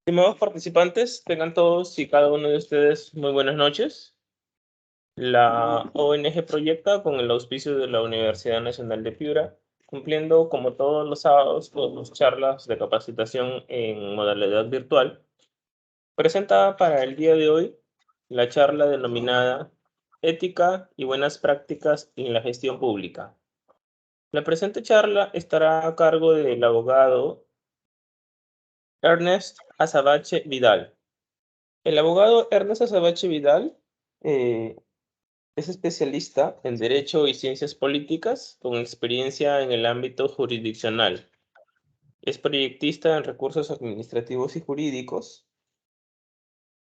Estimados participantes, tengan todos y cada uno de ustedes muy buenas noches. La ONG Proyecta, con el auspicio de la Universidad Nacional de Piura, cumpliendo como todos los sábados con sus charlas de capacitación en modalidad virtual, presenta para el día de hoy la charla denominada Ética y buenas prácticas en la gestión pública. La presente charla estará a cargo del abogado Ernest Azabache Vidal. El abogado Ernesto Sabache Vidal eh, es especialista en Derecho y Ciencias Políticas con experiencia en el ámbito jurisdiccional. Es proyectista en recursos administrativos y jurídicos,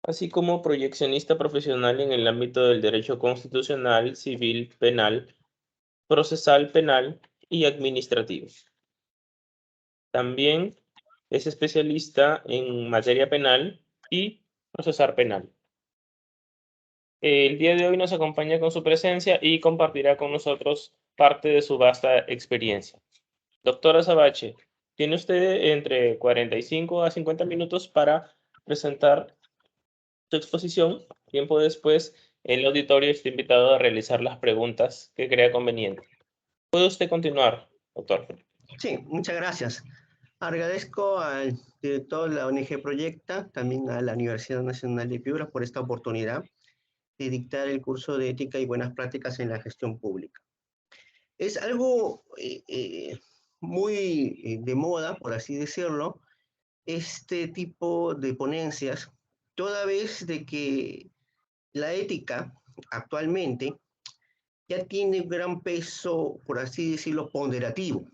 así como proyeccionista profesional en el ámbito del derecho constitucional, civil, penal, procesal penal y administrativo. También es especialista en materia penal y procesar penal. El día de hoy nos acompaña con su presencia y compartirá con nosotros parte de su vasta experiencia. Doctora Sabache, tiene usted entre 45 a 50 minutos para presentar su exposición. Tiempo después, el auditorio está invitado a realizar las preguntas que crea conveniente. ¿Puede usted continuar, doctor? Sí, muchas gracias. Agradezco al director de la ONG Proyecta, también a la Universidad Nacional de Piura por esta oportunidad de dictar el curso de Ética y Buenas Prácticas en la Gestión Pública. Es algo muy de moda, por así decirlo, este tipo de ponencias, toda vez de que la ética actualmente ya tiene un gran peso, por así decirlo, ponderativo.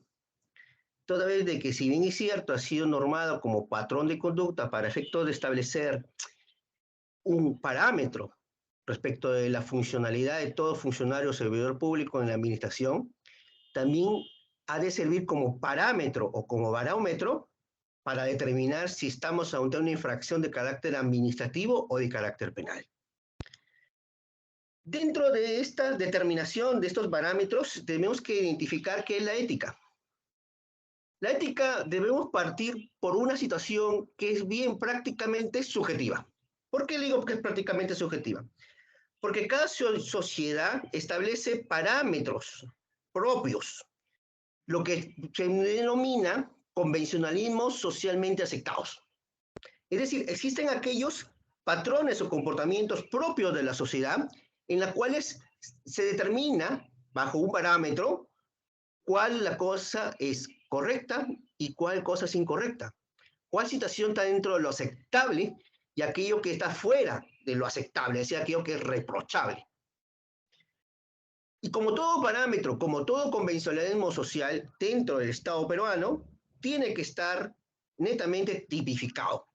Toda vez de que, si bien es cierto, ha sido normado como patrón de conducta para efectos de establecer un parámetro respecto de la funcionalidad de todo funcionario o servidor público en la administración, también ha de servir como parámetro o como barómetro para determinar si estamos ante una infracción de carácter administrativo o de carácter penal. Dentro de esta determinación de estos parámetros, tenemos que identificar qué es la ética. La ética debemos partir por una situación que es bien prácticamente subjetiva. ¿Por qué digo que es prácticamente subjetiva? Porque cada sociedad establece parámetros propios, lo que se denomina convencionalismos socialmente aceptados. Es decir, existen aquellos patrones o comportamientos propios de la sociedad en los cuales se determina bajo un parámetro cuál la cosa es correcta y cuál cosa es incorrecta. Cuál situación está dentro de lo aceptable y aquello que está fuera de lo aceptable, es decir, aquello que es reprochable. Y como todo parámetro, como todo convencionalismo social dentro del Estado peruano, tiene que estar netamente tipificado.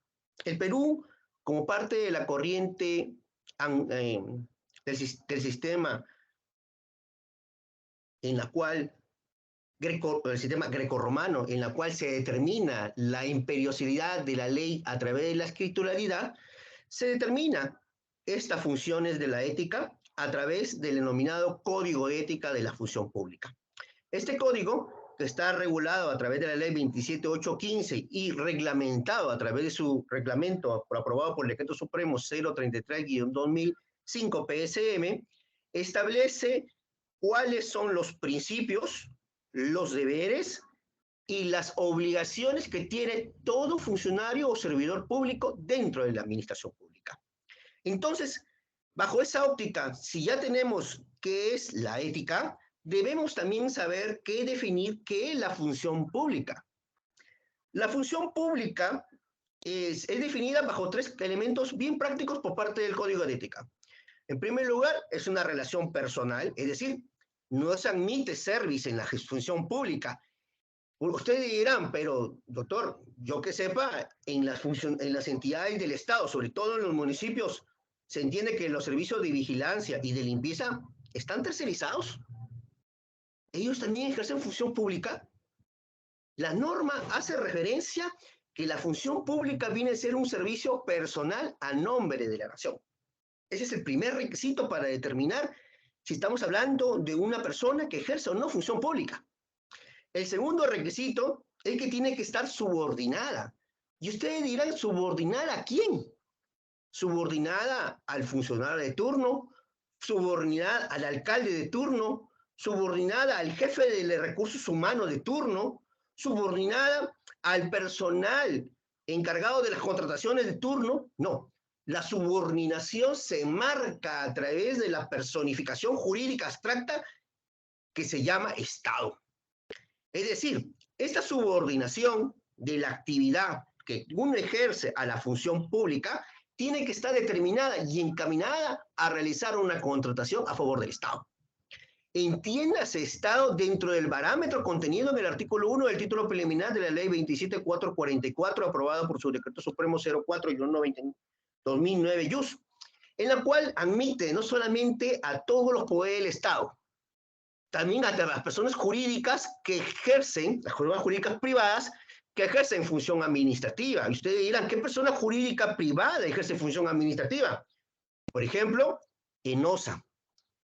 El Perú, como parte de la corriente del sistema en la cual el sistema grecorromano, en la cual se determina la imperiosidad de la ley a través de la escrituralidad, se determina estas funciones de la ética a través del denominado Código de Ética de la Función Pública. Este código, que está regulado a través de la ley 27815 y reglamentado a través de su reglamento aprobado por el Decreto Supremo 033-2005 PSM, establece cuáles son los principios, los deberes y las obligaciones que tiene todo funcionario o servidor público dentro de la administración pública. Entonces, bajo esa óptica, si ya tenemos qué es la ética, debemos también saber qué definir qué es la función pública. La función pública es definida bajo tres elementos bien prácticos por parte del Código de Ética. En primer lugar, es una relación personal, es decir, no se admite service en la función pública. Ustedes dirán, pero doctor, yo que sepa, en las entidades del Estado, sobre todo en los municipios, se entiende que los servicios de vigilancia y de limpieza están tercerizados. Ellos también ejercen función pública. La norma hace referencia que la función pública viene a ser un servicio personal a nombre de la nación. Ese es el primer requisito para determinar si estamos hablando de una persona que ejerce o no función pública. El segundo requisito es que tiene que estar subordinada Y ustedes dirán, ¿subordinada a quién? Subordinada al funcionario de turno, subordinada al alcalde de turno, subordinada al jefe de recursos humanos de turno, subordinada al personal encargado de las contrataciones de turno. No, la subordinación se marca a través de la personificación jurídica abstracta que se llama Estado. Es decir, esta subordinación de la actividad que uno ejerce a la función pública tiene que estar determinada y encaminada a realizar una contratación a favor del Estado. Entiéndase Estado dentro del parámetro contenido en el artículo 1 del título preliminar de la Ley 27444, aprobado por su Decreto Supremo 04-2009 JUS, en la cual admite no solamente a todos los poderes del Estado, también a las personas jurídicas que ejercen, las personas jurídicas privadas, que ejercen función administrativa. Y ustedes dirán, ¿qué persona jurídica privada ejerce función administrativa? Por ejemplo, ENOSA.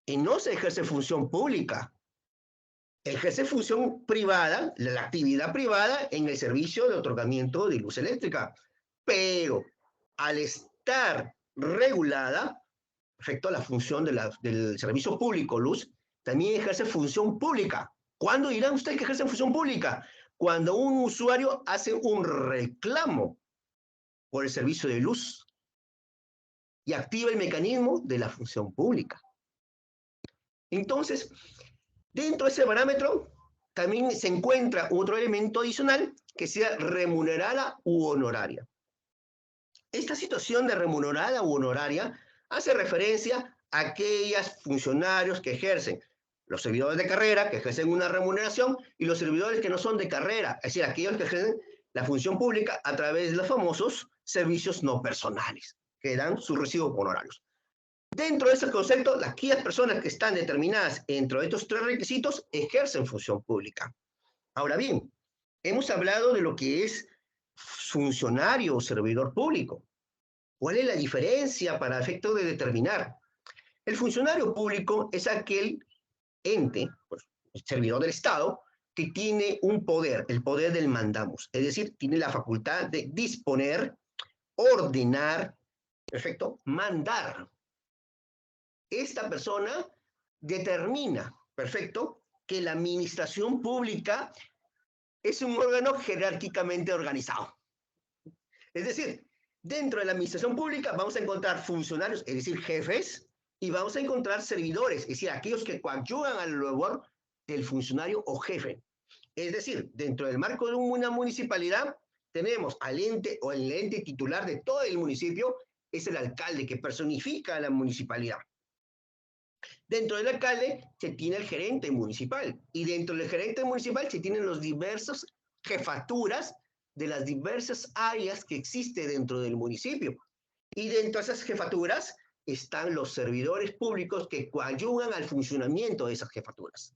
ENOSA ejerce función pública. Ejerce función privada, la actividad privada en el servicio de otorgamiento de luz eléctrica. Pero al estar regulada, respecto a la función del servicio público luz, también ejerce función pública. ¿Cuándo dirán ustedes que ejerce función pública? Cuando un usuario hace un reclamo por el servicio de luz y activa el mecanismo de la función pública. Entonces, dentro de ese parámetro, también se encuentra otro elemento adicional que sea remunerada u honoraria. Esta situación de remunerada u honoraria hace referencia a aquellos funcionarios que ejercen, los servidores de carrera que ejercen una remuneración y los servidores que no son de carrera, es decir, aquellos que ejercen la función pública a través de los famosos servicios no personales, que dan sus recibos honorarios. Dentro de ese concepto, aquellas personas que están determinadas dentro de estos tres requisitos ejercen función pública. Ahora bien, hemos hablado de lo que es funcionario o servidor público. ¿Cuál es la diferencia para efecto de determinar? El funcionario público es aquel ente, pues, el servidor del Estado, que tiene un poder, el poder del mandamus, es decir, tiene la facultad de disponer, ordenar, perfecto, mandar. Esta persona determina, perfecto, que la administración pública es un órgano jerárquicamente organizado. Es decir, dentro de la administración pública vamos a encontrar funcionarios, es decir, jefes, y vamos a encontrar servidores, es decir, aquellos que coadyuvan al labor del funcionario o jefe. Es decir, dentro del marco de una municipalidad, tenemos al ente o el ente titular de todo el municipio, es el alcalde que personifica a la municipalidad. Dentro del alcalde se tiene el gerente municipal y dentro del gerente municipal se tienen los diversos jefaturas de las diversas áreas que existe dentro del municipio. Y dentro de esas jefaturas están los servidores públicos que coadyuvan al funcionamiento de esas jefaturas.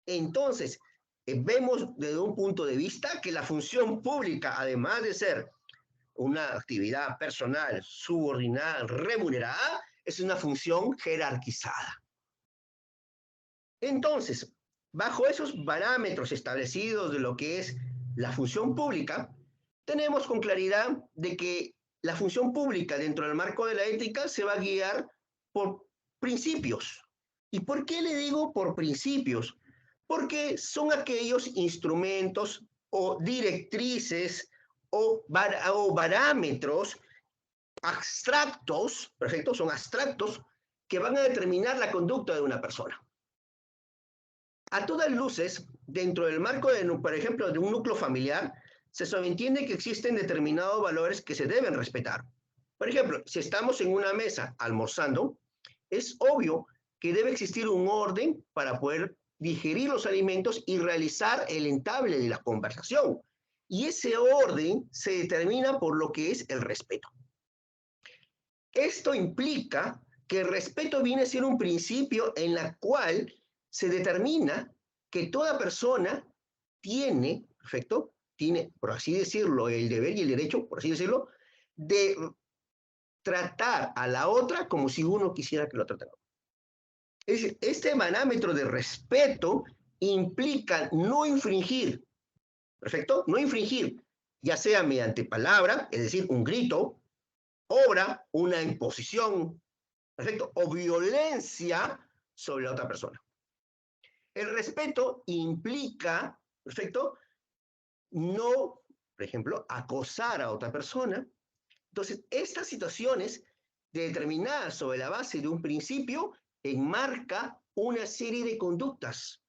Entonces, vemos desde un punto de vista que la función pública, además de ser una actividad personal, subordinada, remunerada, es una función jerarquizada. Entonces, bajo esos parámetros establecidos de lo que es la función pública, tenemos con claridad de que la función pública dentro del marco de la ética se va a guiar por principios. ¿Y por qué le digo por principios? Porque son aquellos instrumentos o directrices o parámetros abstractos, perfecto, son abstractos, que van a determinar la conducta de una persona. A todas luces, dentro del marco, por ejemplo, de un núcleo familiar, se subentiende que existen determinados valores que se deben respetar. Por ejemplo, si estamos en una mesa almorzando, es obvio que debe existir un orden para poder digerir los alimentos y realizar el entable de la conversación. Y ese orden se determina por lo que es el respeto. Esto implica que el respeto viene a ser un principio en la cual se determina que toda persona tiene, perfecto, tiene, por así decirlo, el deber y el derecho, por así decirlo, de tratar a la otra como si uno quisiera que lo tratara. Es decir, este parámetro de respeto implica no infringir, perfecto, no infringir ya sea mediante palabra, es decir, un grito, obra, una imposición, ¿perfecto? O violencia sobre la otra persona. El respeto implica, ¿perfecto? No, por ejemplo, acosar a otra persona. Entonces, estas situaciones determinadas sobre la base de un principio enmarca una serie de conductas.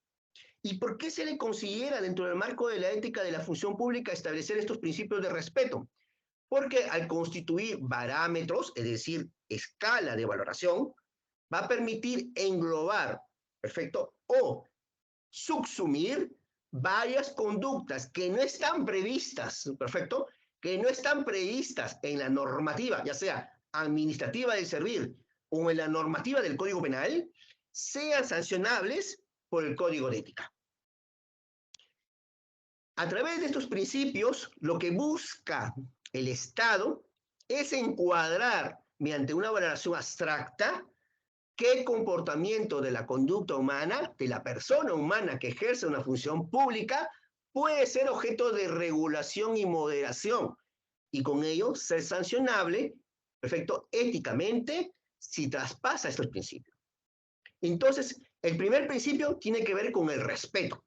¿Y por qué se le considera dentro del marco de la ética de la función pública establecer estos principios de respeto? Porque al constituir parámetros, es decir, escala de valoración, va a permitir englobar, perfecto, o subsumir varias conductas que no están previstas, perfecto, que no están previstas en la normativa, ya sea administrativa del servir o en la normativa del Código Penal, sean sancionables por el Código de Ética. A través de estos principios, lo que busca el Estado es encuadrar mediante una valoración abstracta qué comportamiento de la conducta humana, de la persona humana que ejerce una función pública, puede ser objeto de regulación y moderación, y con ello ser sancionable, perfecto, éticamente, si traspasa estos principios. Entonces, el primer principio tiene que ver con el respeto.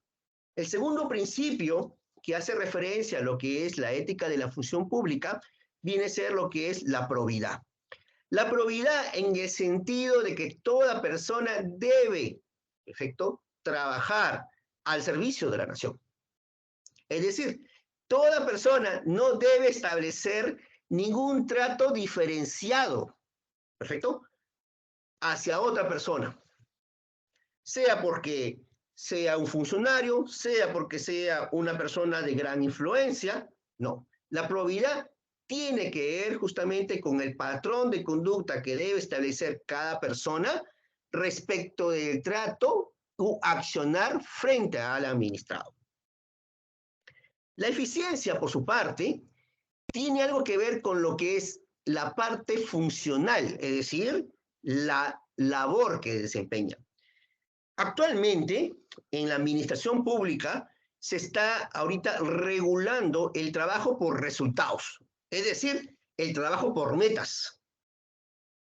El segundo principio, que hace referencia a lo que es la ética de la función pública, viene a ser lo que es la probidad. La probidad en el sentido de que toda persona debe, perfecto, trabajar al servicio de la nación. Es decir, toda persona no debe establecer ningún trato diferenciado, perfecto, hacia otra persona, sea porque sea un funcionario, sea porque sea una persona de gran influencia, no. La probidad tiene que ver justamente con el patrón de conducta que debe establecer cada persona respecto del trato o accionar frente al administrado. La eficiencia, por su parte, tiene algo que ver con lo que es la parte funcional, es decir, la labor que desempeña. Actualmente, en la administración pública, se está ahorita regulando el trabajo por resultados, es decir, el trabajo por metas.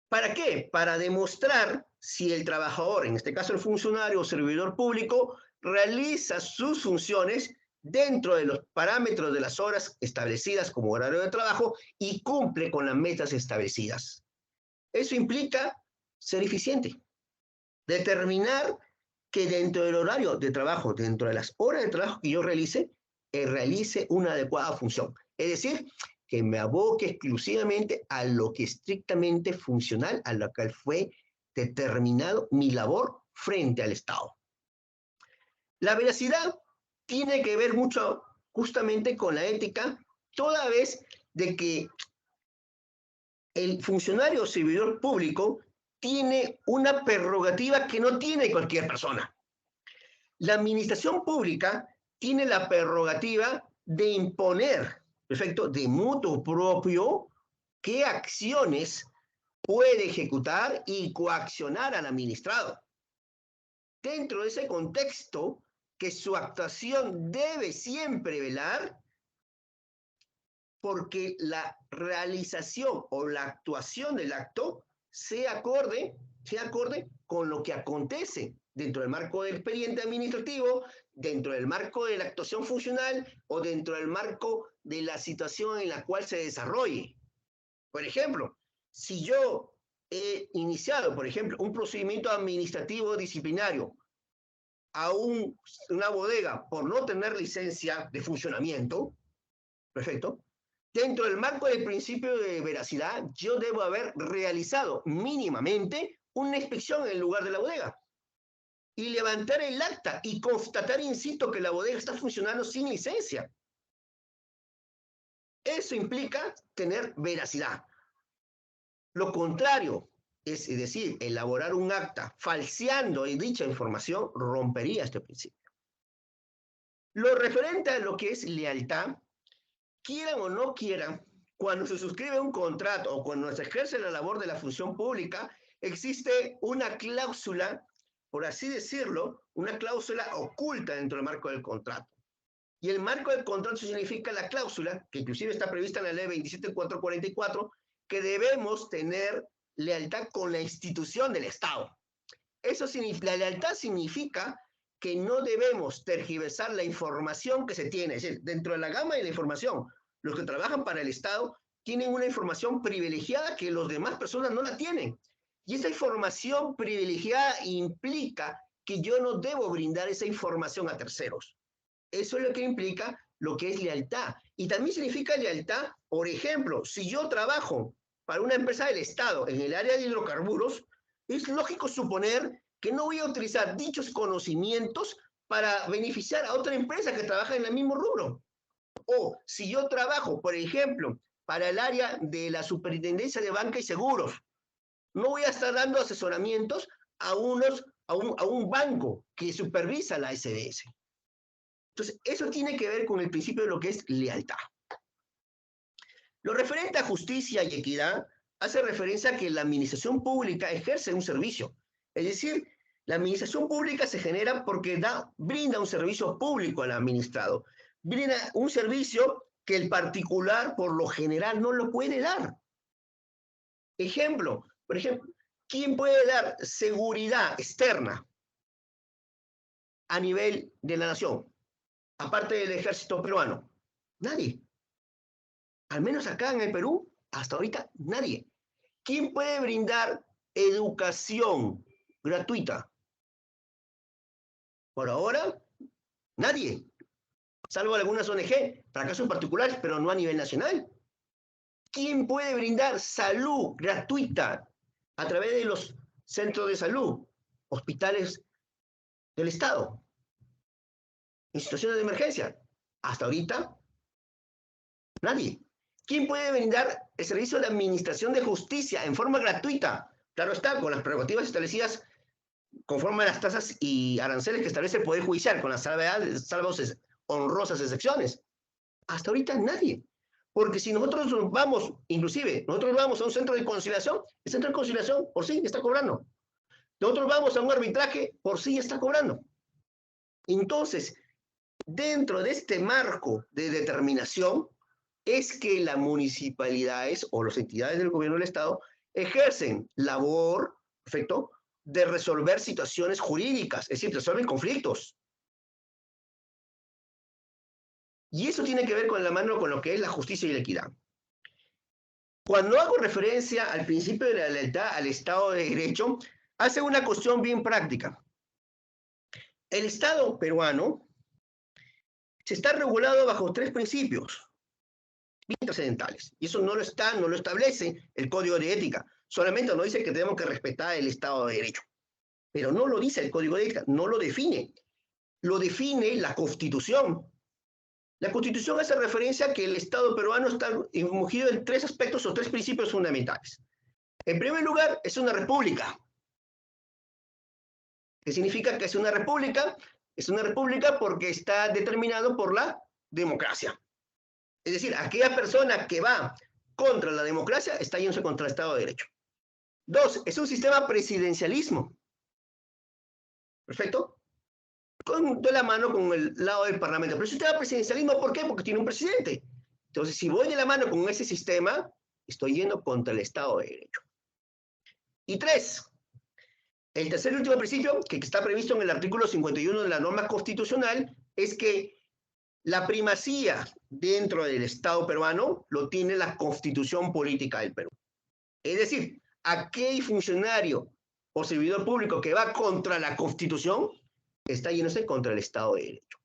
¿Para qué? Para demostrar si el trabajador, en este caso el funcionario o servidor público, realiza sus funciones dentro de los parámetros de las horas establecidas como horario de trabajo y cumple con las metas establecidas. Eso implica ser eficiente, determinar que dentro del horario de trabajo, dentro de las horas de trabajo que yo realice una adecuada función. Es decir, que me aboque exclusivamente a lo que estrictamente funcional, a lo que fue determinado mi labor frente al Estado. La veracidad tiene que ver mucho justamente con la ética, toda vez de que el funcionario o servidor público tiene una prerrogativa que no tiene cualquier persona. La administración pública tiene la prerrogativa de imponer, perfecto, de mutuo propio, qué acciones puede ejecutar y coaccionar al administrado. Dentro de ese contexto, que su actuación debe siempre velar porque la realización o la actuación del acto sea acorde con lo que acontece dentro del marco del expediente administrativo, dentro del marco de la actuación funcional o dentro del marco de la situación en la cual se desarrolle. Por ejemplo, si yo he iniciado, por ejemplo, un procedimiento administrativo disciplinario a una bodega por no tener licencia de funcionamiento, perfecto, dentro del marco del principio de veracidad, yo debo haber realizado mínimamente una inspección en el lugar de la bodega y levantar el acta y constatar in situ que la bodega está funcionando sin licencia. Eso implica tener veracidad. Lo contrario, es decir, elaborar un acta falseando dicha información, rompería este principio. Lo referente a lo que es lealtad, quieran o no quieran, cuando se suscribe un contrato o cuando se ejerce la labor de la función pública, existe una cláusula, por así decirlo, una cláusula oculta dentro del marco del contrato. Y el marco del contrato significa la cláusula, que inclusive está prevista en la ley 27444, que debemos tener lealtad con la institución del Estado. Eso significa, la lealtad significa que no debemos tergiversar la información que se tiene. Es decir, dentro de la gama de la información, los que trabajan para el Estado tienen una información privilegiada que los demás personas no la tienen. Y esa información privilegiada implica que yo no debo brindar esa información a terceros. Eso es lo que implica lo que es lealtad. Y también significa lealtad, por ejemplo, si yo trabajo para una empresa del Estado en el área de hidrocarburos, es lógico suponer que no voy a utilizar dichos conocimientos para beneficiar a otra empresa que trabaja en el mismo rubro. O si yo trabajo, por ejemplo, para el área de la Superintendencia de Banca y Seguros, no voy a estar dando asesoramientos a un banco que supervisa la SBS. Entonces, eso tiene que ver con el principio de lo que es lealtad. Lo referente a justicia y equidad hace referencia a que la administración pública ejerce un servicio. Es decir, la administración pública se genera porque brinda un servicio público al administrado. Brinda un servicio que el particular, por lo general, no lo puede dar. Por ejemplo, ¿quién puede dar seguridad externa a nivel de la nación? Aparte del ejército peruano, nadie. Al menos acá en el Perú, hasta ahorita, nadie. ¿Quién puede brindar educación gratuita? Por ahora, nadie. Salvo algunas ONG, para casos particulares, pero no a nivel nacional. ¿Quién puede brindar salud gratuita a través de los centros de salud, hospitales del Estado? En situaciones de emergencia. Hasta ahorita, nadie. ¿Quién puede brindar el servicio de administración de justicia en forma gratuita? Claro está, con las prerrogativas establecidas conforme a las tasas y aranceles que establece el Poder Judicial, con las salvos honrosas excepciones. Hasta ahorita nadie. Porque si nosotros vamos, inclusive, nosotros vamos a un centro de conciliación, el centro de conciliación por sí está cobrando. Nosotros vamos a un arbitraje, por sí está cobrando. Entonces, dentro de este marco de determinación, es que las municipalidades o las entidades del gobierno del Estado ejercen labor, perfecto, de resolver situaciones jurídicas, es decir, resuelven conflictos. Y eso tiene que ver con la mano con lo que es la justicia y la equidad. Cuando hago referencia al principio de la lealtad al Estado de Derecho, hace una cuestión bien práctica. El Estado peruano se está regulado bajo 3 principios bien trascendentales. Y eso no lo establece el Código de Ética. Solamente nos dice que tenemos que respetar el Estado de Derecho. Pero no lo dice el Código de Ética, no lo define. Lo define la Constitución. La Constitución hace referencia a que el Estado peruano está inmungido en 3 aspectos o 3 principios fundamentales. En primer lugar, es una república. ¿Qué significa que es una república? Es una república porque está determinado por la democracia. Es decir, aquella persona que va contra la democracia está yéndose contra el Estado de Derecho. 2, es un sistema presidencialismo. ¿Perfecto? De la mano con el lado del Parlamento. Pero el sistema presidencialismo, ¿por qué? Porque tiene un presidente. Entonces, si voy de la mano con ese sistema, estoy yendo contra el Estado de Derecho. Y 3, el tercer y último principio, que está previsto en el artículo 51 de la norma constitucional, es que la primacía dentro del Estado peruano lo tiene la Constitución Política del Perú. Es decir, aquel funcionario o servidor público que va contra la Constitución está yéndose contra el Estado de Derecho.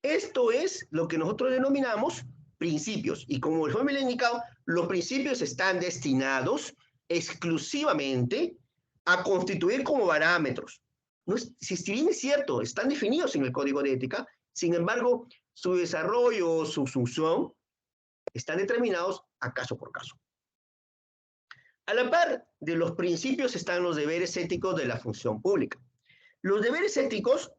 Esto es lo que nosotros denominamos principios. Y como el joven le ha indicado, los principios están destinados exclusivamente a constituir como parámetros. No es, si bien es cierto, están definidos en el Código de Ética, sin embargo, su desarrollo o su función están determinados a caso por caso. A la par de los principios están los deberes éticos de la función pública. Los deberes éticos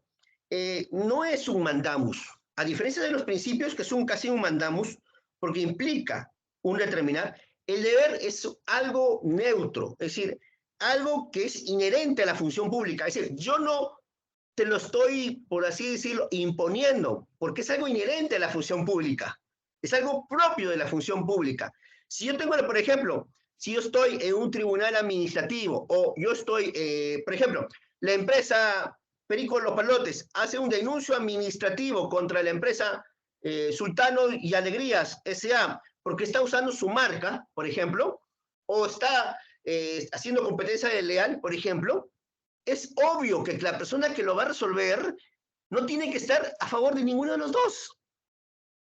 no es un mandamus, a diferencia de los principios que son casi un mandamus, porque implica un determinar, el deber es algo neutro, es decir, algo que es inherente a la función pública, es decir, yo no te lo estoy, por así decirlo, imponiendo, porque es algo inherente a la función pública, es algo propio de la función pública. Si yo tengo, por ejemplo, si yo estoy en un tribunal administrativo o yo estoy, por ejemplo, la empresa Perico Los Palotes hace un denuncio administrativo contra la empresa Sultano y Alegrías S.A. porque está usando su marca, por ejemplo, o está haciendo competencia desleal, por ejemplo, es obvio que la persona que lo va a resolver no tiene que estar a favor de ninguno de los dos.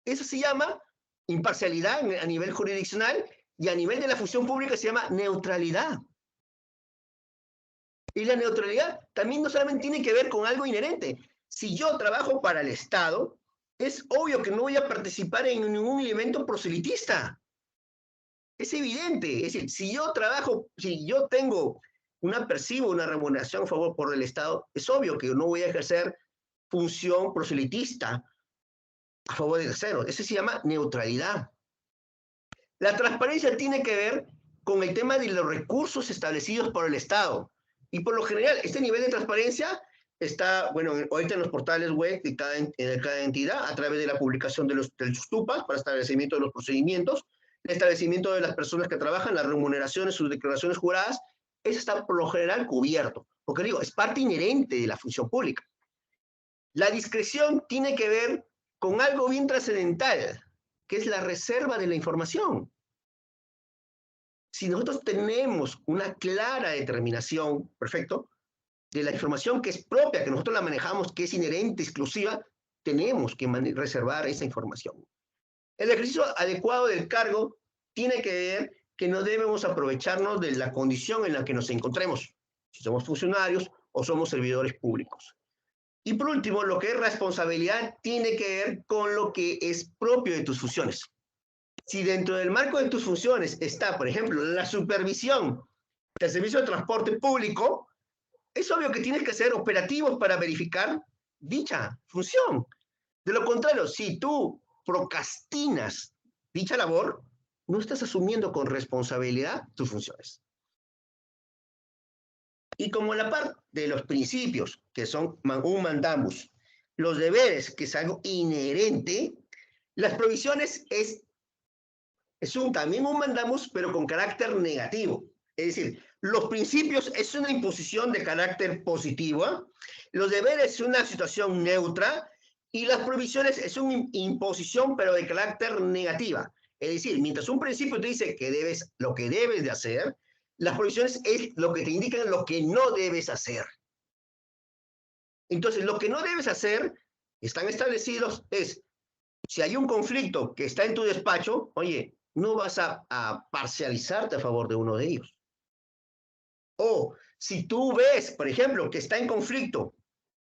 Eso se llama imparcialidad a nivel jurisdiccional y a nivel de la función pública se llama neutralidad. Y la neutralidad también no solamente tiene que ver con algo inherente. Si yo trabajo para el Estado, es obvio que no voy a participar en ningún elemento proselitista. Es evidente. Es decir, si yo trabajo, si yo percibo una remuneración a favor por el Estado, es obvio que no voy a ejercer función proselitista a favor de terceros. Eso se llama neutralidad. La transparencia tiene que ver con el tema de los recursos establecidos por el Estado. Y por lo general, este nivel de transparencia está, bueno, ahorita en los portales web de cada entidad, a través de la publicación de los TUPAS para establecimiento de los procedimientos, el establecimiento de las personas que trabajan, las remuneraciones, sus declaraciones juradas, eso está por lo general cubierto. Porque digo, es parte inherente de la función pública. La discreción tiene que ver con algo bien trascendental, que es la reserva de la información. Si nosotros tenemos una clara determinación, perfecto, de la información que es propia, que nosotros la manejamos, que es inherente, exclusiva, tenemos que reservar esa información. El ejercicio adecuado del cargo tiene que ver que no debemos aprovecharnos de la condición en la que nos encontremos, si somos funcionarios o somos servidores públicos. Y por último, lo que es responsabilidad tiene que ver con lo que es propio de tus funciones. Si dentro del marco de tus funciones está, por ejemplo, la supervisión del servicio de transporte público, es obvio que tienes que ser operativos para verificar dicha función. De lo contrario, si tú procrastinas dicha labor, no estás asumiendo con responsabilidad tus funciones. Y como la parte de los principios, que son un mandamus, los deberes, que es algo inherente, las provisiones es también un mandamus, pero con carácter negativo. Es decir, los principios es una imposición de carácter positivo, los deberes es una situación neutra, y las provisiones es una imposición, pero de carácter negativa. Es decir, mientras un principio te dice que debes lo que debes de hacer, las provisiones es lo que te indican lo que no debes hacer. Entonces, lo que no debes hacer, están establecidos, es, si hay un conflicto que está en tu despacho, oye, no vas a parcializarte a favor de uno de ellos. O si tú ves, por ejemplo, que está en conflicto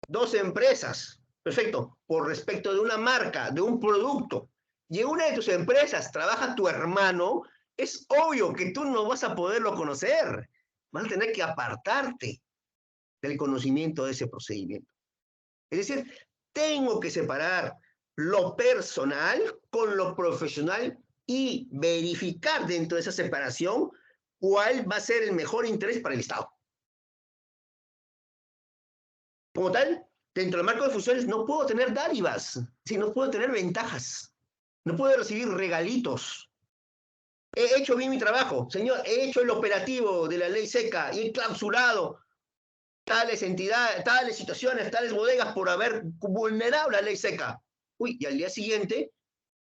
dos empresas, perfecto, por respecto de una marca, de un producto, y en una de tus empresas trabaja tu hermano, es obvio que tú no vas a poderlo conocer. Vas a tener que apartarte del conocimiento de ese procedimiento. Es decir, tengo que separar lo personal con lo profesional y verificar dentro de esa separación cuál va a ser el mejor interés para el Estado. Como tal, dentro del marco de funciones no puedo tener dádivas, no puedo tener ventajas, no puedo recibir regalitos. He hecho bien mi trabajo, señor, he hecho el operativo de la ley seca y he clausurado tales entidades, tales situaciones, tales bodegas por haber vulnerado la ley seca. Uy, y al día siguiente,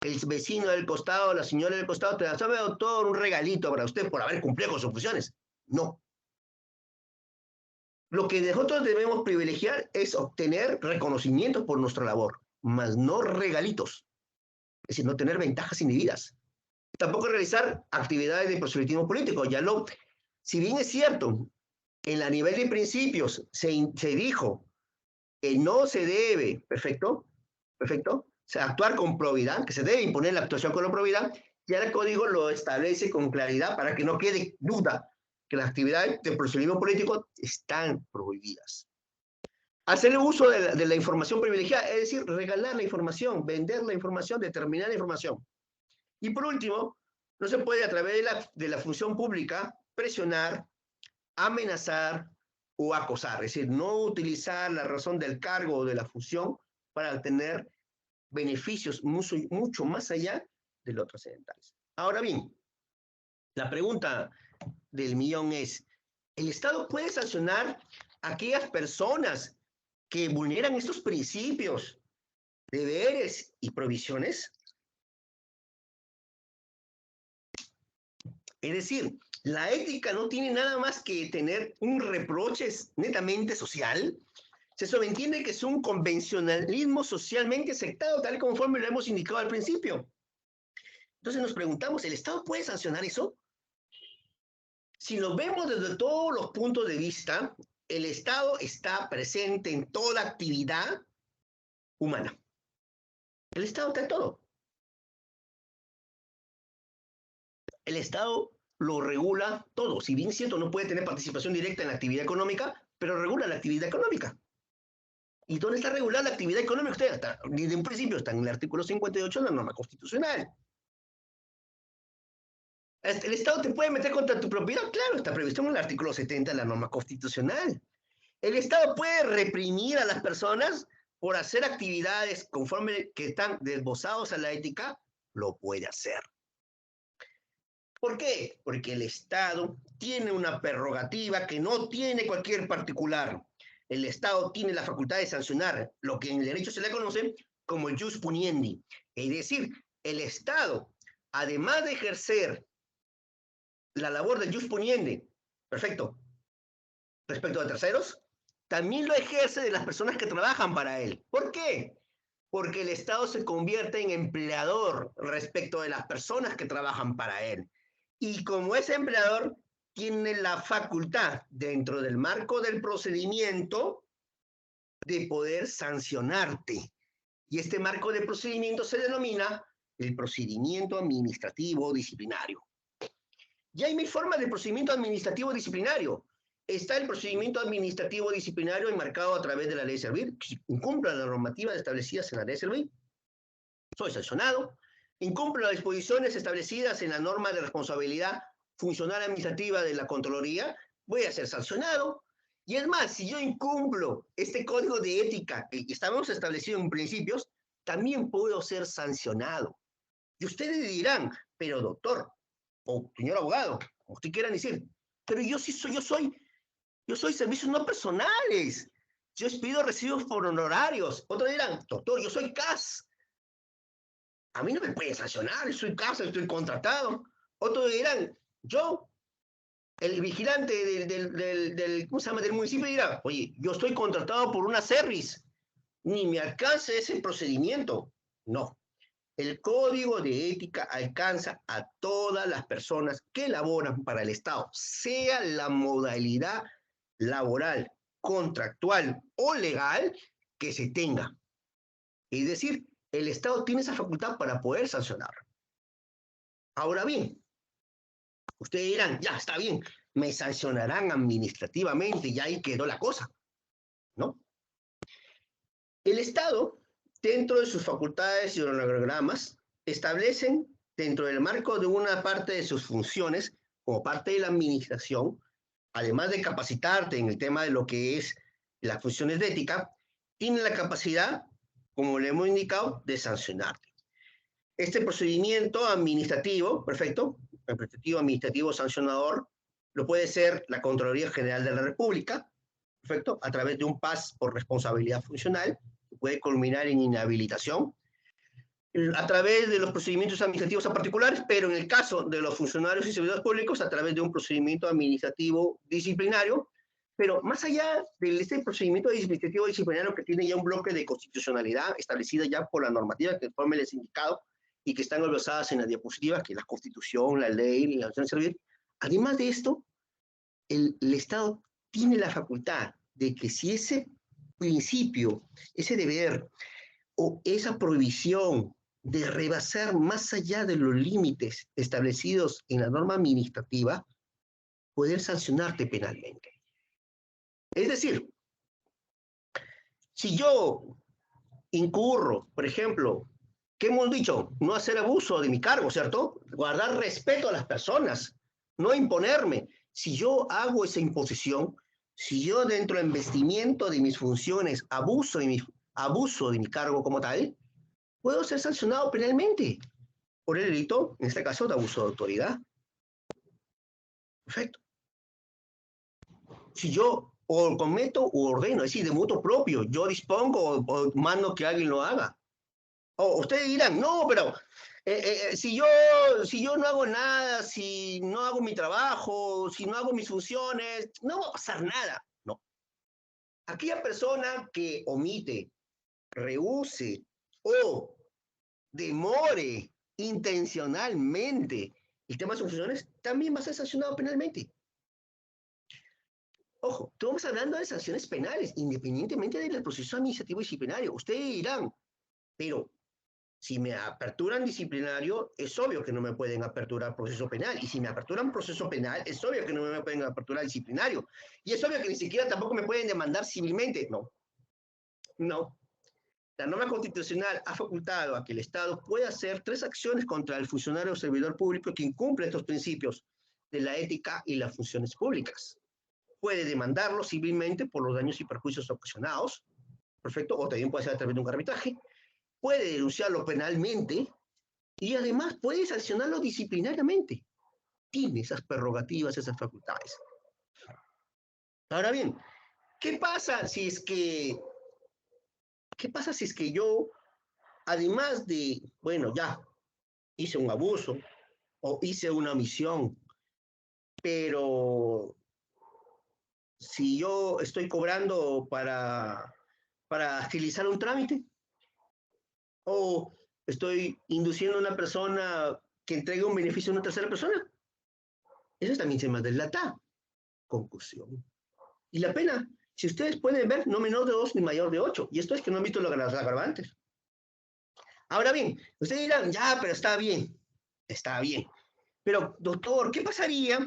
el vecino del costado, la señora del costado, te da, ¿sabe, doctor, un regalito para usted por haber cumplido con sus funciones? No. Lo que nosotros debemos privilegiar es obtener reconocimiento por nuestra labor, más no regalitos. Es decir, no tener ventajas indebidas. Tampoco realizar actividades de proselitismo político. Si bien es cierto, en la nivel de principios se dijo que no se debe, perfecto, o sea, actuar con probidad, que se debe imponer la actuación con la probidad, ya el código lo establece con claridad para que no quede duda que las actividades de proselitismo político están prohibidas. Hacer uso de la información privilegiada, es decir, regalar la información, vender la información, determinar la información. Y por último, no se puede a través de la función pública presionar, amenazar o acosar, es decir, no utilizar la razón del cargo o de la función para obtener beneficios mucho más allá de lo trascendentales. Ahora bien, la pregunta del millón es, ¿el Estado puede sancionar a aquellas personas que vulneran estos principios, deberes y provisiones? Es decir, la ética no tiene nada más que tener un reproche netamente social. Se sobreentiende que es un convencionalismo socialmente aceptado, tal conforme lo hemos indicado al principio. Entonces nos preguntamos, ¿el Estado puede sancionar eso? Si lo vemos desde todos los puntos de vista, el Estado está presente en toda actividad humana. El Estado está en todo. El Estado lo regula todo. Si bien es cierto, no puede tener participación directa en la actividad económica, pero regula la actividad económica. ¿Y dónde está regulada la actividad económica? Usted está, desde un principio está en el artículo 58 de la norma constitucional. ¿El Estado te puede meter contra tu propiedad? Claro, está previsto en el artículo 70 de la norma constitucional. ¿El Estado puede reprimir a las personas por hacer actividades conforme que están desbozados a la ética? Lo puede hacer. ¿Por qué? Porque el Estado tiene una prerrogativa que no tiene cualquier particular. El Estado tiene la facultad de sancionar lo que en el derecho se le conoce como el jus puniendi. Es decir, el Estado, además de ejercer la labor del jus puniendi, perfecto, respecto a terceros, también lo ejerce de las personas que trabajan para él. ¿Por qué? Porque el Estado se convierte en empleador respecto de las personas que trabajan para él. Y como ese empleador tiene la facultad, dentro del marco del procedimiento, de poder sancionarte. Y este marco de procedimiento se denomina el procedimiento administrativo disciplinario. Y hay mil formas de procedimiento administrativo disciplinario. Está el procedimiento administrativo disciplinario enmarcado a través de la ley de servir. Si incumplo las normativas establecidas en la ley de servir, soy sancionado. Incumplo las disposiciones establecidas en la norma de responsabilidad funcional administrativa de la Contraloría, voy a ser sancionado. Y es más, si yo incumplo este código de ética que estamos establecidos en principios, también puedo ser sancionado. Y ustedes dirán, pero doctor, o señor abogado, como usted quieran decir, pero yo soy servicios no personales. Yo pido recibos por honorarios. Otros dirán, doctor, yo soy CAS. A mí no me pueden sancionar, soy CAS, estoy contratado. Otros dirán, yo, el vigilante ¿cómo se llama? Del municipio dirá, oye, yo estoy contratado por una service, ni me alcanza ese procedimiento. No. El código de ética alcanza a todas las personas que laboran para el Estado, sea la modalidad laboral, contractual o legal que se tenga. Es decir, el Estado tiene esa facultad para poder sancionar. Ahora bien, ustedes dirán, ya está bien, me sancionarán administrativamente y ahí quedó la cosa, ¿no? El Estado, dentro de sus facultades y organogramos, establecen dentro del marco de una parte de sus funciones, como parte de la administración, además de capacitarte en el tema de lo que es las funciones de ética, tiene la capacidad, como le hemos indicado, de sancionarte. Este procedimiento administrativo, perfecto, el procedimiento administrativo sancionador, lo puede ser la Contraloría General de la República, perfecto, a través de un PAS por responsabilidad funcional, que puede culminar en inhabilitación, a través de los procedimientos administrativos a particulares, pero en el caso de los funcionarios y servidores públicos, a través de un procedimiento administrativo disciplinario, pero más allá de este procedimiento administrativo disciplinario que tiene ya un bloque de constitucionalidad establecida ya por la normativa que conforme les he indicado y que están basadas en la diapositiva, que es la Constitución, la ley, la acción de servir. Además de esto, el Estado tiene la facultad de que si ese principio, ese deber o esa prohibición de rebasar más allá de los límites establecidos en la norma administrativa, poder sancionarte penalmente. Es decir, si yo incurro, por ejemplo, ¿qué hemos dicho? No hacer abuso de mi cargo, ¿cierto? Guardar respeto a las personas, no imponerme. Si yo hago esa imposición, Si yo dentro del investimiento de mis funciones abuso de mi cargo como tal, puedo ser sancionado penalmente por el delito, en este caso, de abuso de autoridad. Perfecto. Si yo o cometo o ordeno, es decir, de motu propio, yo dispongo o mando que alguien lo haga. O ustedes dirán, no, pero si yo no hago nada, si no hago mi trabajo, si no hago mis funciones, no va a pasar nada. No. Aquella persona que omite, rehúse o demore intencionalmente el tema de sus funciones, también va a ser sancionado penalmente. Ojo, estamos hablando de sanciones penales, independientemente del proceso administrativo disciplinario. Ustedes dirán, pero si me aperturan disciplinario, es obvio que no me pueden aperturar proceso penal. Y si me aperturan proceso penal, es obvio que no me pueden aperturar disciplinario. Y es obvio que ni siquiera tampoco me pueden demandar civilmente. No, no. La norma constitucional ha facultado a que el Estado pueda hacer 3 acciones contra el funcionario o servidor público que incumple estos principios de la ética y las funciones públicas. Puede demandarlo civilmente por los daños y perjuicios ocasionados, perfecto, o también puede ser a través de un arbitraje, puede denunciarlo penalmente y además puede sancionarlo disciplinariamente. Tiene esas prerrogativas, esas facultades. Ahora bien, ¿qué pasa si es que yo, además de, bueno, ya hice un abuso o hice una omisión, pero si yo estoy cobrando para agilizar un trámite o estoy induciendo a una persona que entregue un beneficio a una tercera persona? Eso también se llama delata, concusión. Y la pena, si ustedes pueden ver, no menor de 2 ni mayor de 8. Y esto es que no han visto las agravantes. Ahora bien, ustedes dirán, ya, pero está bien. Está bien. Pero, doctor, ¿qué pasaría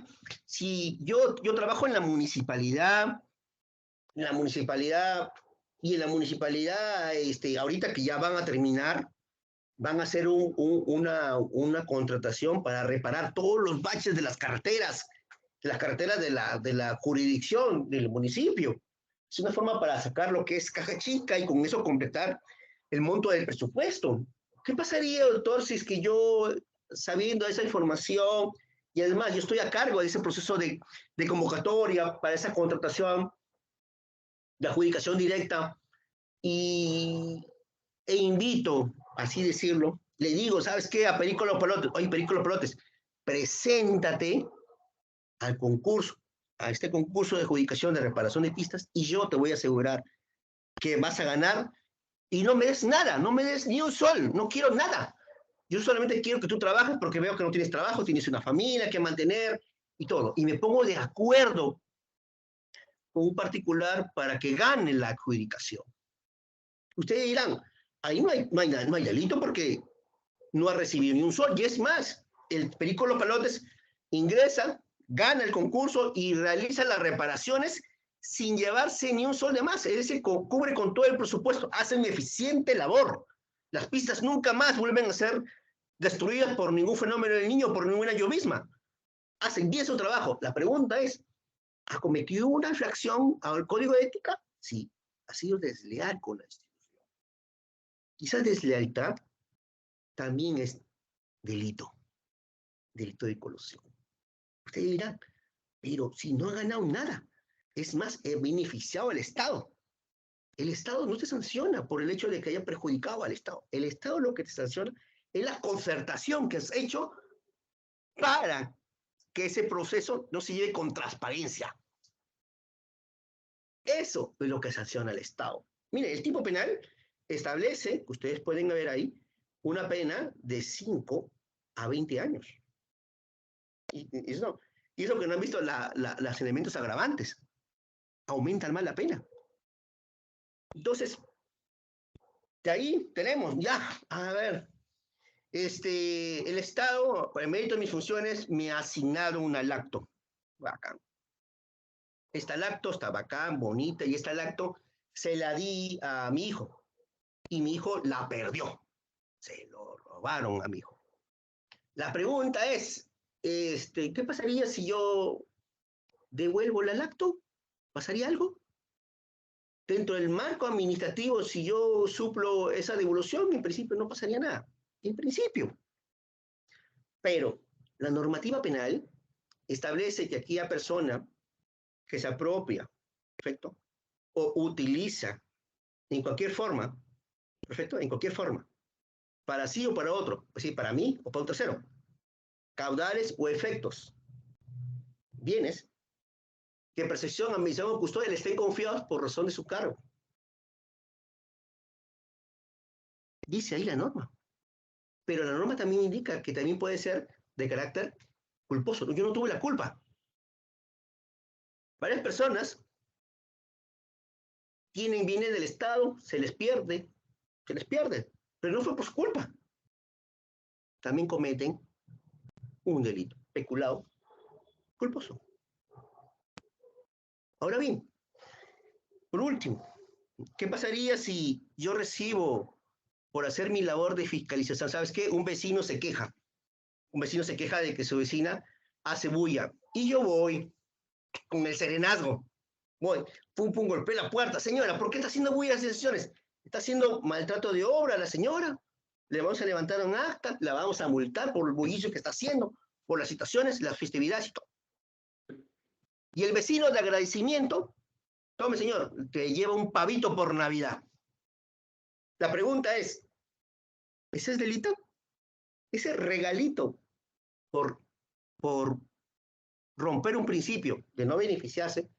si yo trabajo en la municipalidad, y en la municipalidad, ahorita que ya van a terminar, van a hacer una contratación para reparar todos los baches de las carreteras de la jurisdicción del municipio? Es una forma para sacar lo que es caja chica y con eso completar el monto del presupuesto. ¿Qué pasaría, doctor, si es que yo, sabiendo esa información, y además yo estoy a cargo de ese proceso de convocatoria para esa contratación, de adjudicación directa, y, e invito, así decirlo, le digo, ¿sabes qué? A Perico Los Pelotes, oye, Perico Los Pelotes, preséntate al concurso, a este concurso de adjudicación de reparación de pistas, y yo te voy a asegurar que vas a ganar y no me des nada, no me des ni un sol, no quiero nada. Yo solamente quiero que tú trabajes porque veo que no tienes trabajo, tienes una familia que mantener y todo. Y me pongo de acuerdo con un particular para que gane la adjudicación. Ustedes dirán, ahí no hay delito porque no ha recibido ni un sol. Y es más, el Perico Los Palotes ingresa, gana el concurso y realiza las reparaciones sin llevarse ni un sol de más. Es decir, cubre con todo el presupuesto, hace una eficiente labor. Las pistas nunca más vuelven a ser destruidas por ningún fenómeno del niño, por ninguna llovisma. Hacen bien su trabajo. La pregunta es, ¿ha cometido una infracción al código de ética? Sí, ha sido desleal con la institución. Quizás deslealtad también es delito de colusión. Ustedes dirán, pero si no ha ganado nada, es más, he beneficiado al Estado. El Estado no te sanciona por el hecho de que haya perjudicado al Estado. El Estado lo que te sanciona es la concertación que has hecho para que ese proceso no se lleve con transparencia. Eso es lo que sanciona al Estado. Mire, el tipo penal establece, ustedes pueden ver ahí, una pena de 5 a 20 años. Y eso que no han visto los elementos agravantes. Aumentan más la pena. Entonces, de ahí tenemos, ya, a ver, el Estado, por el mérito de mis funciones, me ha asignado una lacto. Bacán. Esta lacto está bacán, bonita, y esta lacto se la di a mi hijo. Y mi hijo la perdió. Se lo robaron a mi hijo. La pregunta es, ¿qué pasaría si yo devuelvo la lacto? ¿Pasaría algo? Dentro del marco administrativo, si yo suplo esa devolución, en principio no pasaría nada. En principio. Pero la normativa penal establece que aquella persona que se apropia, ¿perfecto? O utiliza en cualquier forma, ¿perfecto? En cualquier forma, para sí o para otro, es decir, para mí o para un tercero, caudales o efectos, bienes, que percepción, administración o custodia le estén confiados por razón de su cargo. Dice ahí la norma. Pero la norma también indica que también puede ser de carácter culposo. Yo no tuve la culpa. Varias personas tienen bienes del Estado, se les pierde, pero no fue por su culpa. También cometen un delito peculado culposo. Ahora bien, por último, ¿qué pasaría si yo recibo por hacer mi labor de fiscalización? ¿Sabes qué? Un vecino se queja. Un vecino se queja de que su vecina hace bulla. Y yo voy con el serenazgo. Voy, pum, pum, golpeé la puerta. Señora, ¿por qué está haciendo bulla las sesiones? ¿Está haciendo maltrato de obra a la señora? Le vamos a levantar un acta, la vamos a multar por el bullicio que está haciendo, por las situaciones, las festividades y todo. Y el vecino de agradecimiento, tome señor, te lleva un pavito por Navidad. La pregunta es, ¿ese es delito? Ese regalito por romper un principio de no beneficiarse,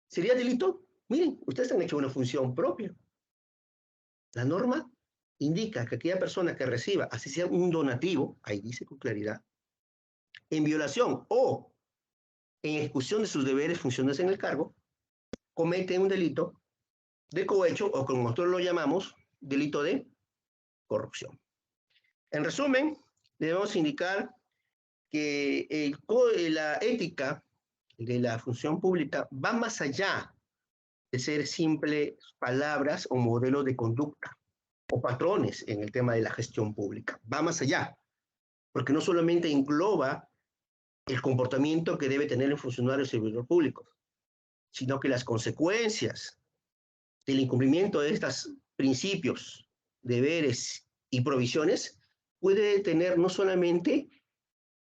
¿sería delito? Miren, ustedes han hecho una función propia. La norma indica que aquella persona que reciba, así sea un donativo, ahí dice con claridad, en violación o en ejecución de sus deberes, funciones en el cargo, comete un delito de cohecho o como nosotros lo llamamos, delito de corrupción. En resumen, debemos indicar que la ética de la función pública va más allá de ser simples palabras o modelos de conducta o patrones en el tema de la gestión pública. Va más allá, porque no solamente engloba el comportamiento que debe tener el funcionario o servidor público, sino que las consecuencias del incumplimiento de estos principios, deberes y provisiones puede tener no solamente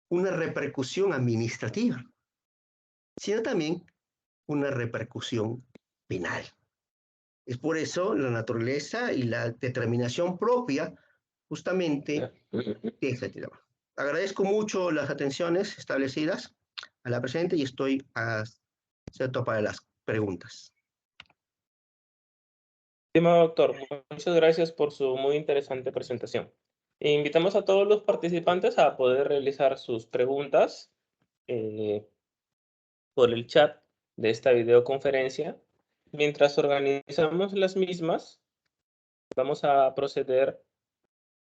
una repercusión administrativa, sino también una repercusión penal. Es por eso la naturaleza y la determinación propia justamente de este tema. Agradezco mucho las atenciones establecidas a la presente y estoy abierto para las preguntas. Estimado doctor, muchas gracias por su muy interesante presentación. Invitamos a todos los participantes a poder realizar sus preguntas por el chat de esta videoconferencia. Mientras organizamos las mismas, vamos a proceder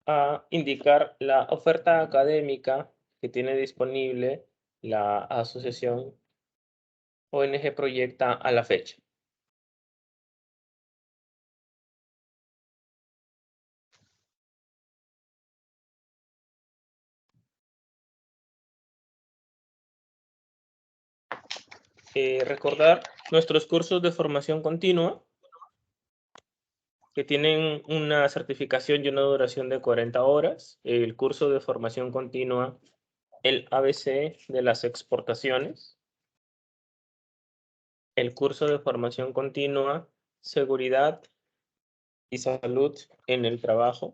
a indicar la oferta académica que tiene disponible la asociación ONG Proyecta a la fecha. Recordar nuestros cursos de formación continua que tienen una certificación y una duración de 40 horas. El curso de formación continua, el ABC de las exportaciones. El curso de formación continua, seguridad y salud en el trabajo.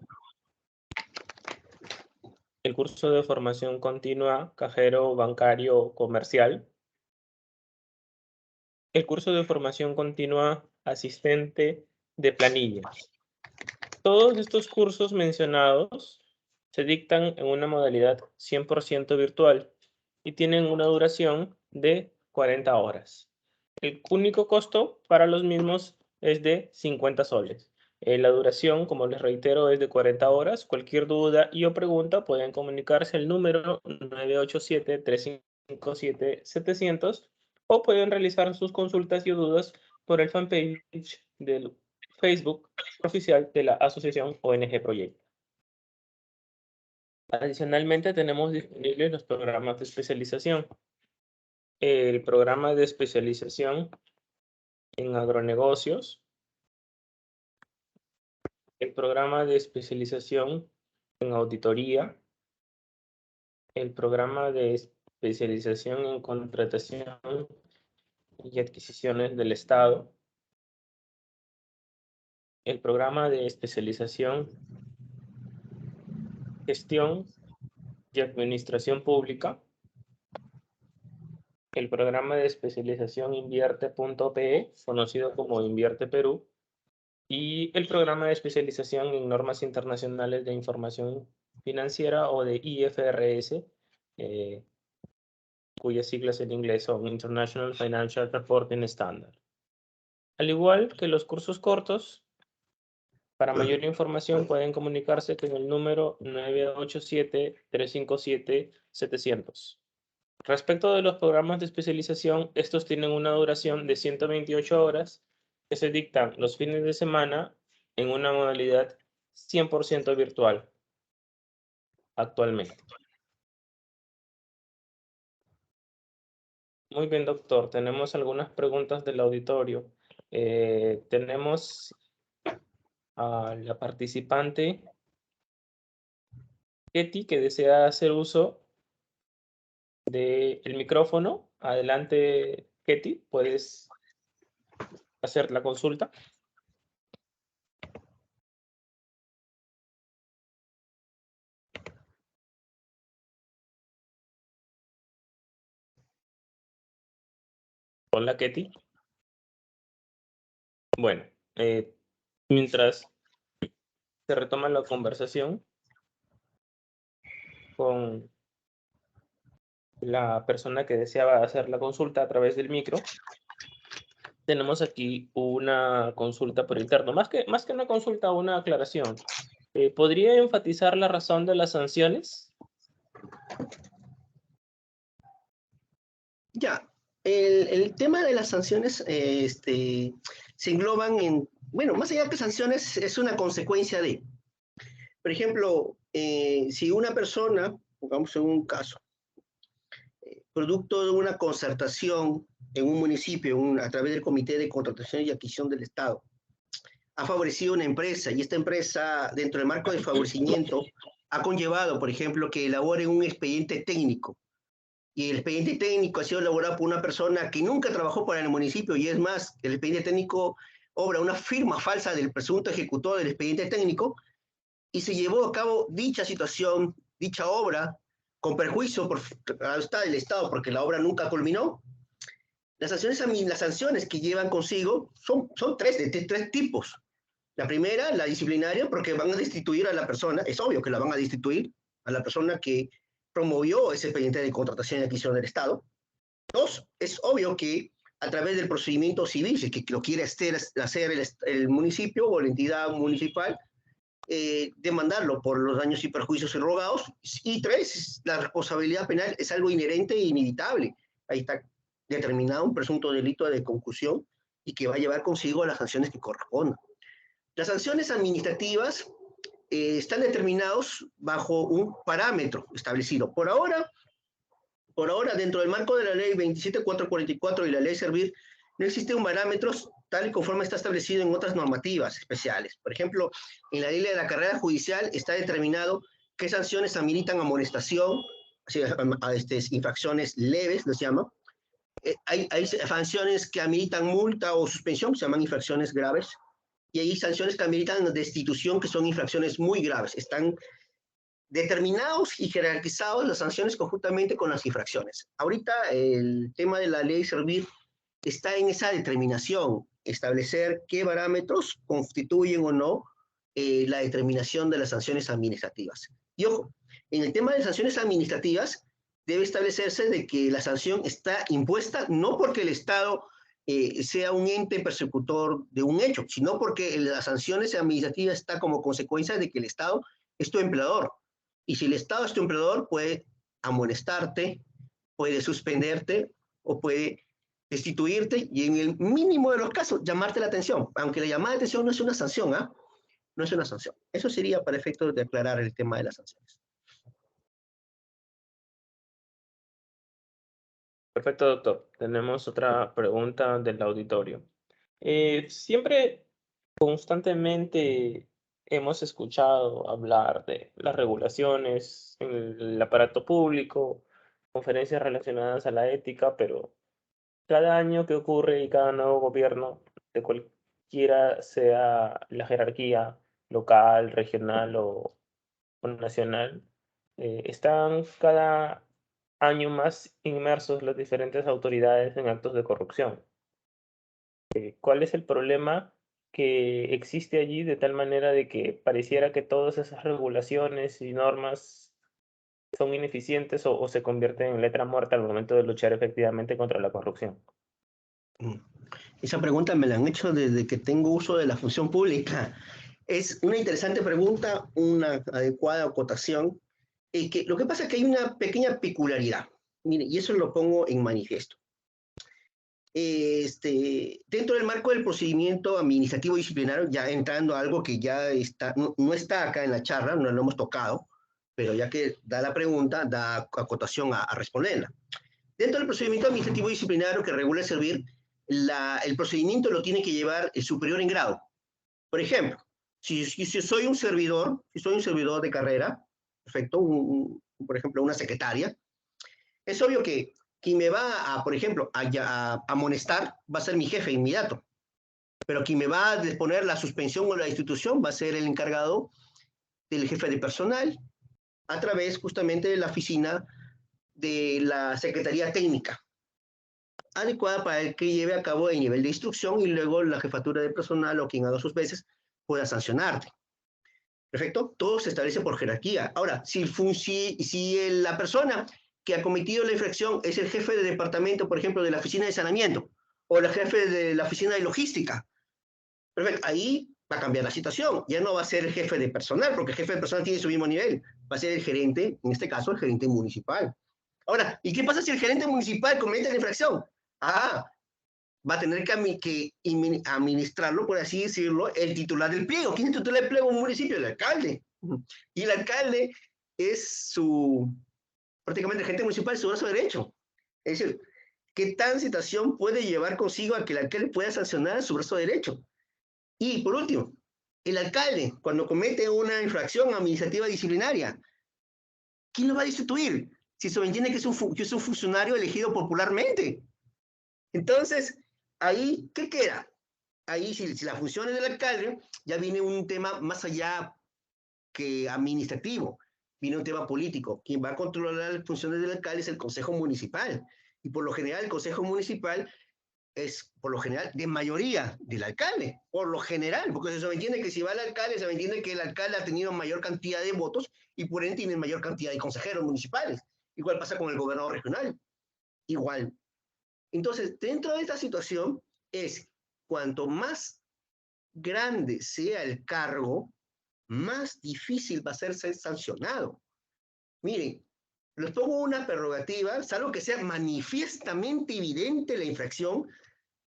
El curso de formación continua, cajero bancario comercial. El curso de formación continua, asistente de planillas. Todos estos cursos mencionados se dictan en una modalidad 100% virtual y tienen una duración de 40 horas. El único costo para los mismos es de 50 soles. La duración, como les reitero, es de 40 horas. Cualquier duda y o pregunta pueden comunicarse al número 987-357-700 o pueden realizar sus consultas y dudas por el fanpage del Facebook oficial de la asociación ONG Proyecto. Adicionalmente, tenemos disponibles los programas de especialización. el programa de especialización en agronegocios, el programa de especialización en auditoría, el programa de especialización en contratación y adquisiciones del Estado, el programa de especialización, gestión y administración pública, el programa de especialización Invierte.pe, conocido como Invierte Perú, y el programa de especialización en normas internacionales de información financiera o de IFRS, cuyas siglas en inglés son International Financial Reporting Standard. Al igual que los cursos cortos, para mayor información pueden comunicarse con el número 987-357-700. Respecto de los programas de especialización, estos tienen una duración de 128 horas que se dictan los fines de semana en una modalidad 100% virtual actualmente. Muy bien, doctor. Tenemos algunas preguntas del auditorio. Tenemos a la participante Ketty, que desea hacer uso del micrófono. Adelante, Ketty, puedes hacer la consulta. Hola, Ketty. Bueno, mientras se retoma la conversación con la persona que deseaba hacer la consulta a través del micro, tenemos aquí una consulta por interno. Más que una consulta, una aclaración. ¿Podría enfatizar la razón de las sanciones? Ya, el tema de las sanciones se engloban en, bueno, más allá que sanciones, es una consecuencia de, por ejemplo, si una persona, pongamos en un caso, producto de una concertación en un municipio, a través del Comité de Contratación y Adquisición del Estado, ha favorecido una empresa y esta empresa, dentro del marco de favorecimiento, ha conllevado, por ejemplo, que elabore un expediente técnico. Y el expediente técnico ha sido elaborado por una persona que nunca trabajó para el municipio y es más, el expediente técnico obra una firma falsa del presunto ejecutor del expediente técnico y se llevó a cabo dicha situación, dicha obra, con perjuicio del Estado porque la obra nunca culminó. Las sanciones que llevan consigo son tres tipos. La primera, la disciplinaria, porque van a destituir a la persona, es obvio que la van a destituir, a la persona que promovió ese expediente de contratación y adquisición del Estado. Dos, es obvio que a través del procedimiento civil, si que lo quiere hacer el municipio o la entidad municipal, demandarlo por los daños y perjuicios irrogados. Y tres, la responsabilidad penal es algo inherente e inevitable. Ahí está determinado un presunto delito de concusión y que va a llevar consigo las sanciones que correspondan. Las sanciones administrativas están determinados bajo un parámetro establecido. Por ahora, dentro del marco de la ley 27444 y la ley Servir, no existen parámetros tal y conforme está establecido en otras normativas especiales. Por ejemplo, en la ley de la carrera judicial está determinado qué sanciones ameritan amonestación, infracciones leves, les llama. Hay sanciones que ameritan multa o suspensión, se llaman infracciones graves, y hay sanciones que ameritan destitución, que son infracciones muy graves. Están determinados y jerarquizados las sanciones conjuntamente con las infracciones. Ahorita el tema de la ley Servir está en esa determinación, establecer qué parámetros constituyen o no la determinación de las sanciones administrativas. Y ojo, en el tema de sanciones administrativas debe establecerse de que la sanción está impuesta no porque el Estado sea un ente persecutor de un hecho, sino porque las sanciones administrativas está como consecuencia de que el Estado es tu empleador. Y si el Estado es tu empleador, puede amonestarte, puede suspenderte o puede destituirte y en el mínimo de los casos llamarte la atención, aunque la llamada de atención no es una sanción, ¿ah? No es una sanción. Eso sería para efectos de aclarar el tema de las sanciones. Perfecto, doctor. Tenemos otra pregunta del auditorio. Siempre, constantemente, hemos escuchado hablar de las regulaciones en el aparato público, conferencias relacionadas a la ética, pero cada año que ocurre y cada nuevo gobierno, de cualquiera sea la jerarquía local, regional o nacional, están cada año más inmersos las diferentes autoridades en actos de corrupción. ¿Cuál es el problema que existe allí de tal manera de que pareciera que todas esas regulaciones y normas son ineficientes o se convierten en letra muerta al momento de luchar efectivamente contra la corrupción? Mm. Esa pregunta me la han hecho desde que tengo uso de la función pública. Es una interesante pregunta, una adecuada acotación. Lo que pasa es que hay una pequeña peculiaridad, mire, y eso lo pongo en manifiesto. Dentro del marco del procedimiento administrativo disciplinario, ya entrando a algo que ya está, no está acá en la charla, no lo hemos tocado, pero ya que da la pregunta, da acotación a responderla. Dentro del procedimiento administrativo disciplinario que regula el servir, el procedimiento lo tiene que llevar el superior en grado. Por ejemplo, si soy un servidor, si soy un servidor de carrera, perfecto, por ejemplo, una secretaria, es obvio que quien me va a, por ejemplo, a amonestar va a ser mi jefe inmediato, pero quien me va a disponer la suspensión o la institución va a ser el encargado del jefe de personal a través justamente de la oficina de la Secretaría Técnica, adecuada para el que lleve a cabo el nivel de instrucción y luego la jefatura de personal o quien haga sus veces pueda sancionarte. Perfecto, todo se establece por jerarquía. Ahora, si la persona que ha cometido la infracción es el jefe de departamento, por ejemplo, de la oficina de saneamiento o el jefe de la oficina de logística, perfecto, ahí va a cambiar la situación. Ya no va a ser el jefe de personal, porque el jefe de personal tiene su mismo nivel. Va a ser el gerente, en este caso, el gerente municipal. Ahora, ¿y qué pasa si el gerente municipal comete la infracción? Ah, va a tener que administrarlo, por así decirlo, el titular del pliego. ¿Quién es el titular del pliego en un municipio? El alcalde. Y el alcalde es prácticamente el gerente municipal, su brazo derecho. Es decir, ¿qué tan situación puede llevar consigo a que el alcalde pueda sancionar a su brazo derecho? Y por último, el alcalde, cuando comete una infracción administrativa disciplinaria, ¿quién lo va a destituir? Si se entiende que es un funcionario elegido popularmente. Entonces, ahí, ¿qué queda? Ahí, si la función es del alcalde, ya viene un tema más allá que administrativo, viene un tema político. Quien va a controlar las funciones del alcalde es el Consejo Municipal. Y por lo general, el Consejo Municipal es, por lo general, de mayoría del alcalde. Por lo general, porque se entiende que si va el alcalde, se entiende que el alcalde ha tenido mayor cantidad de votos y por ende tiene mayor cantidad de consejeros municipales. Igual pasa con el gobernador regional. Igual. Entonces, dentro de esta situación es cuanto más grande sea el cargo, más difícil va a ser sancionado. Miren, les pongo una prerrogativa, salvo que sea manifiestamente evidente la infracción,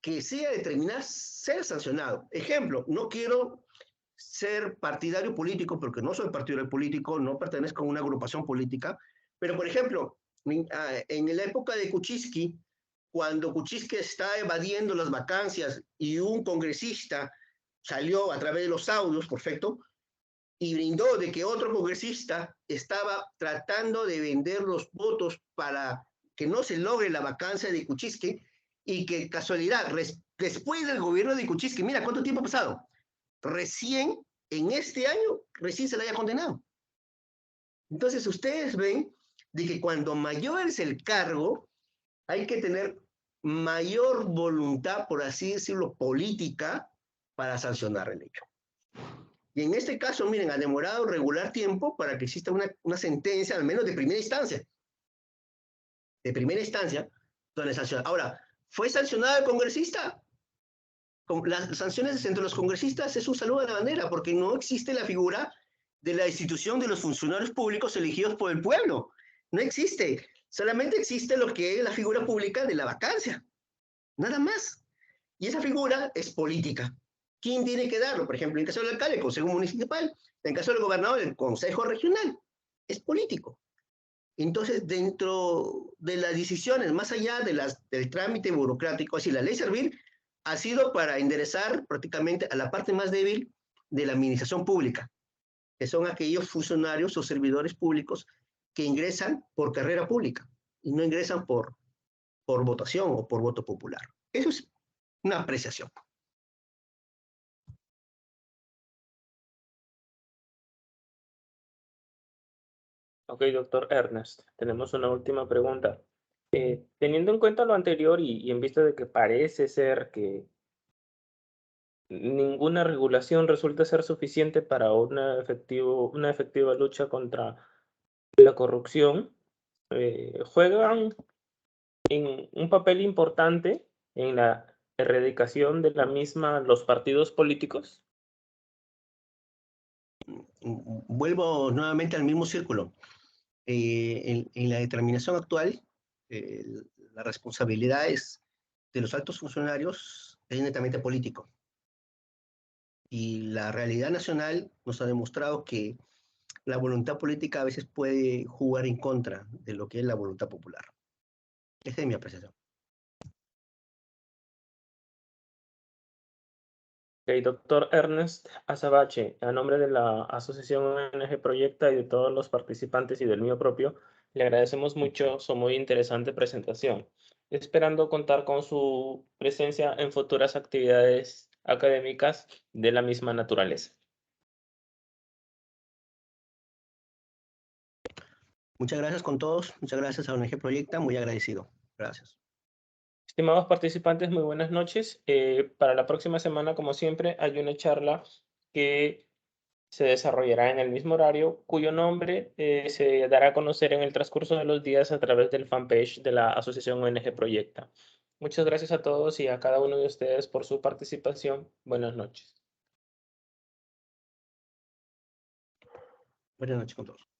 que sea determinar ser sancionado. Ejemplo, no quiero ser partidario político, porque no soy partidario político, no pertenezco a una agrupación política, pero por ejemplo, en la época de Kuczynski, cuando Kuczynski está evadiendo las vacancias y un congresista salió a través de los audios, perfecto, y brindó de que otro congresista estaba tratando de vender los votos para que no se logre la vacancia de Kuczynski y que casualidad, después del gobierno de Kuczynski, mira cuánto tiempo ha pasado, recién en este año, recién se le haya condenado. Entonces ustedes ven de que cuando mayor es el cargo, hay que tener mayor voluntad, por así decirlo, política para sancionar el hecho. Y en este caso, miren, ha demorado regular tiempo para que exista una sentencia, al menos de primera instancia. De primera instancia, donde sanciona. Ahora, ¿fue sancionado el congresista? Las sanciones entre los congresistas es un saludo a la bandera, porque no existe la figura de la institución de los funcionarios públicos elegidos por el pueblo. No existe. Solamente existe lo que es la figura pública de la vacancia. Nada más. Y esa figura es política. ¿Quién tiene que darlo? Por ejemplo, en el caso del alcalde, el Consejo Municipal. En el caso del gobernador, el Consejo Regional. Es político. Entonces, dentro de las decisiones, más allá del trámite burocrático, así la ley Servil ha sido para enderezar prácticamente a la parte más débil de la administración pública, que son aquellos funcionarios o servidores públicos que ingresan por carrera pública y no ingresan por votación o por voto popular. Eso es una apreciación. Ok, doctor Ernest, tenemos una última pregunta. Teniendo en cuenta lo anterior y en vista de que parece ser que ninguna regulación resulta ser suficiente para una efectiva lucha contra la corrupción, juegan un papel importante en la erradicación de la misma los partidos políticos. Vuelvo nuevamente al mismo círculo. En la determinación actual, eh, la responsabilidad de los altos funcionarios es netamente político. Y la realidad nacional nos ha demostrado que la voluntad política a veces puede jugar en contra de lo que es la voluntad popular. Esa es mi apreciación. Ok, doctor Ernest Azabache, a nombre de la Asociación ONG Proyecta y de todos los participantes y del mío propio, le agradecemos mucho su muy interesante presentación, esperando contar con su presencia en futuras actividades académicas de la misma naturaleza. Muchas gracias con todos. Muchas gracias a ONG Proyecta. Muy agradecido. Gracias. Estimados participantes, muy buenas noches. Para la próxima semana, como siempre, hay una charla que se desarrollará en el mismo horario, cuyo nombre se dará a conocer en el transcurso de los días a través del fanpage de la Asociación ONG Proyecta. Muchas gracias a todos y a cada uno de ustedes por su participación. Buenas noches. Buenas noches con todos.